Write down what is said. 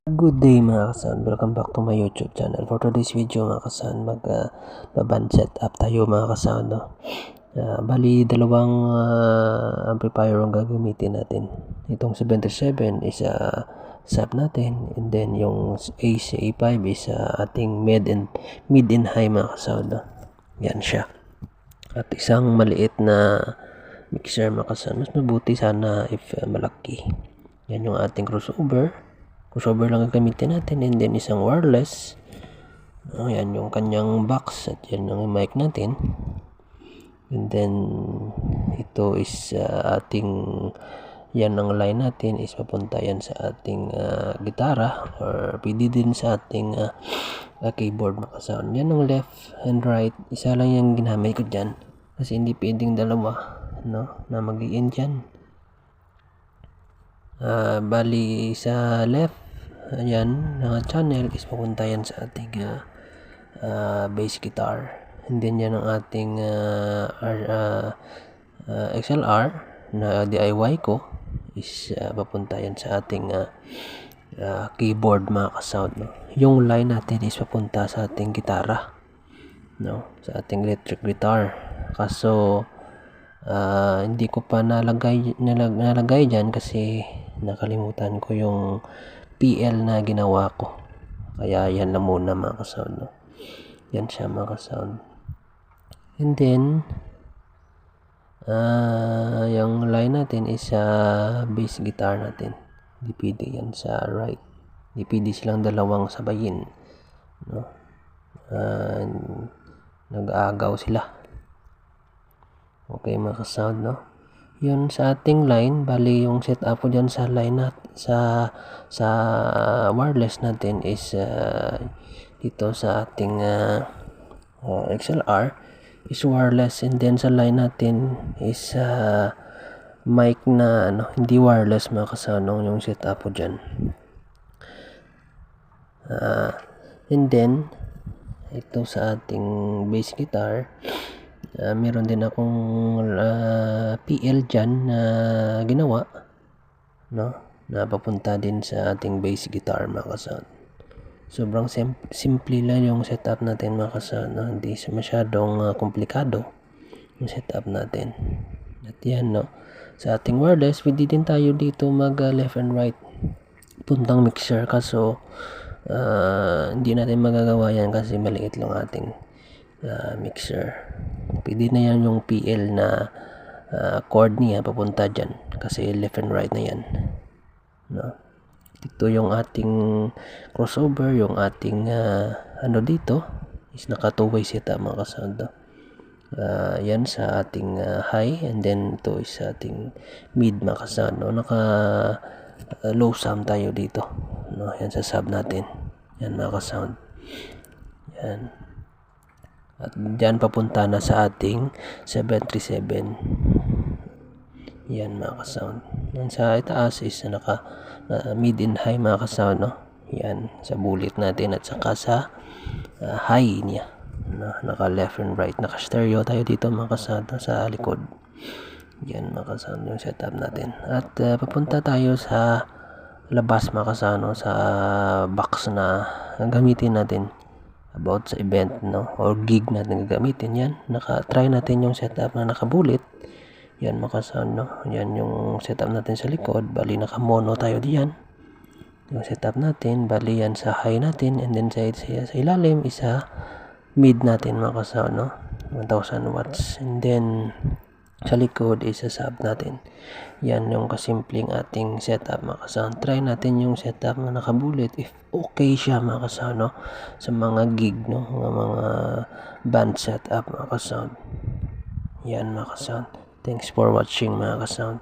Good day mga kasan, welcome back to my YouTube channel. For today's video mga kasan, band setup tayo mga kasan, no? Bali dalawang amplifier ang gagamitin natin. Itong 77 is sub natin, and then yung AC5 is ating mid and high mga kasan, no? Yan siya. At isang maliit na mixer mga kasan, mas mabuti sana if malaki. Yan yung ating crossover lang ang gamitin natin, and then isang wireless. Yan yung kanyang box, at yan yung mic natin, and then ito is ating, yan ang line natin is papunta yan sa ating gitara, or pwede din sa ating keyboard mga sound. Yan ang left and right, isa lang yung ginamit ko dyan kasi hindi pwedeng dalawa, no, na mag-i-in dyan. Bali sa left, ayan, na channel is papunta yan sa ating bass guitar, and then yan ang ating XLR na DIY ko is papunta yan sa ating keyboard mga kasound, no? Yung line natin is papunta sa ating gitara, no, sa ating electric guitar. Kaso hindi ko pa nalagay dyan kasi nakalimutan ko yung PL na ginawa ko, kaya yan na muna mga kasound, no? Yan siya mga kasound. And then yung line natin is bass guitar natin, hindi pwede yan sa right, hindi pwede silang dalawang sabayin, no? Nag-aagaw sila. Okay mga kasound, no? Yun sa ating line, bali yung setup ko dyan sa line sa wireless natin is dito sa ating XLR is wireless, and then sa line natin is mic na hindi wireless mga kasound, yung setup ko dyan. And then ito sa ating bass guitar, meron din akong PL dyan na ginawa, no, na papunta din sa ating bass guitar mga kasound. Sobrang simple lang yung setup natin mga kasound, no? Hindi masyadong komplikado yung setup natin. At yan, no, sa ating wireless pwede din tayo dito mag left and right puntang mixer, kaso hindi natin magagawa yan kasi maliit lang ating mixer. Pwede na yan yung PL na chord niya papunta dyan kasi left and right na yan, no? Ito yung ating crossover, yung ating dito is naka two-way setup mga kasound, no? Yan sa ating high, and then ito is sa ating mid mga kasound, no? Naka low sum tayo dito, no? Yan sa sub natin, yan mga kasound. Yan. At dyan papunta na sa ating 737. Yan mga kasound. Yan sa itaas is naka mid and high mga kasound, no? Yan sa bulit natin, at saka sa high niya, no? Naka left and right, naka stereo tayo dito mga kasound, no? Sa likod. Yan mga kasound yung setup natin. At papunta tayo sa labas mga kasound, no? Sa box na gamitin natin about sa event, no, or gig natin gagamitin. Yan, try natin yung setup na nakabulit. Yan mga kasound, no? Yan yung setup natin sa likod, bali naka mono tayo diyan yung setup natin. Bali yan sa high natin, and then sa ilalim isa mid natin mga kasound, no, 1000 watts, and then sa likod is sa sub natin. Yan yung kasimpleng ating setup mga kasound. Try natin yung setup na nakabulit if okay siya mga kasound, no, sa mga gig, no, mga band setup mga kasound. Yan mga kasound. Thanks for watching mga kasound.